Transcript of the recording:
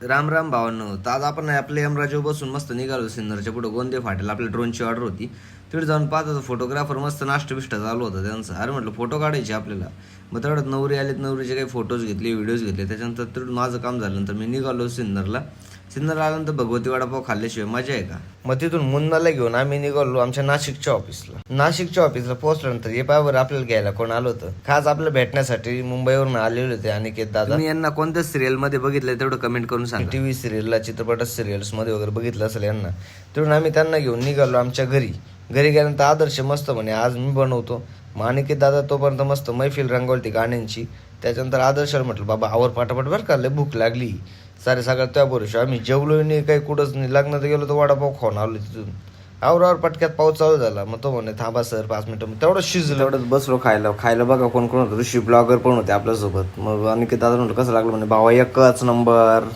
राम राम भावांनो. तर आज आपण आपल्या यमराजावर बसून मस्त निघालो सिन्नरच्या पुढे गोंदे फाट्याला. आपल्या ड्रोनची ऑर्डर होती. तिथे जाऊन पाहत होतो फोटोग्राफर मस्त नाष्टबिष्ट चालू होता त्यांचा. अरे म्हटलं फोटो काढायचे आपल्याला. मग तेवढ्यात नवरी आलेत, नवरीचे काही फोटोज घेतले, व्हिडिओज घेतले. त्याच्यानंतर तिथून माझं काम झाल्यानंतर मी निघालो सिन्नरला. सिन्नरला आल्यानंतर भगवती वडापाव खाल्ल्याशिवाय मजा आहे का. मग तिथून मुन्नाला घेऊन आम्ही निघालो आमच्या नाशिकच्या ऑफिसला. नाशिकच्या ऑफिसला पोहोचल्यानंतर हे पायावर आपल्याला घ्यायला कोण आलं होतं, खास आपल्याला भेटण्यासाठी मुंबईवरून आलेले होते अनिकेत दादा. मी यांना कोणत्या सिरियल मध्ये बघितलं तेवढं कमेंट करून सांगा. टीव्ही सिरियलला, चित्रपट सिरियल्स मध्ये वगैरे बघितलं असेल यांना. तिथून आम्ही त्यांना घेऊन निघालो आमच्या घरी. घरी गेल्यानंतर आदर्श मस्त म्हणे आज मी बनवतो. मग अनिकेत दादा तोपर्यंत मस्त मैफिल रंगवली गाण्यांची. त्याच्यानंतर आदर्शाला म्हटलं बाबा आवर पाठापाठ बरं का, लय भूक लागली. सारे सगळ्यात त्या बरोबर आम्ही जेवलो नाही, काही कुठंच नाही. लग्नात गेलो तर वडापाव खाऊन आलो तिथून. आवर पटक्यात पाऊस चालू झाला. मग तो म्हणे थांबा सर 5 मिनिटं. तेवढं शिजलं, तेवढंच बसलो खायला बघा कोण कोण होतं. ऋषी ब्लॉगर पण होते आपल्यासोबत. मग अनिकेत दादा म्हटलं कसं लागलं, म्हणे भावा एकच नंबर.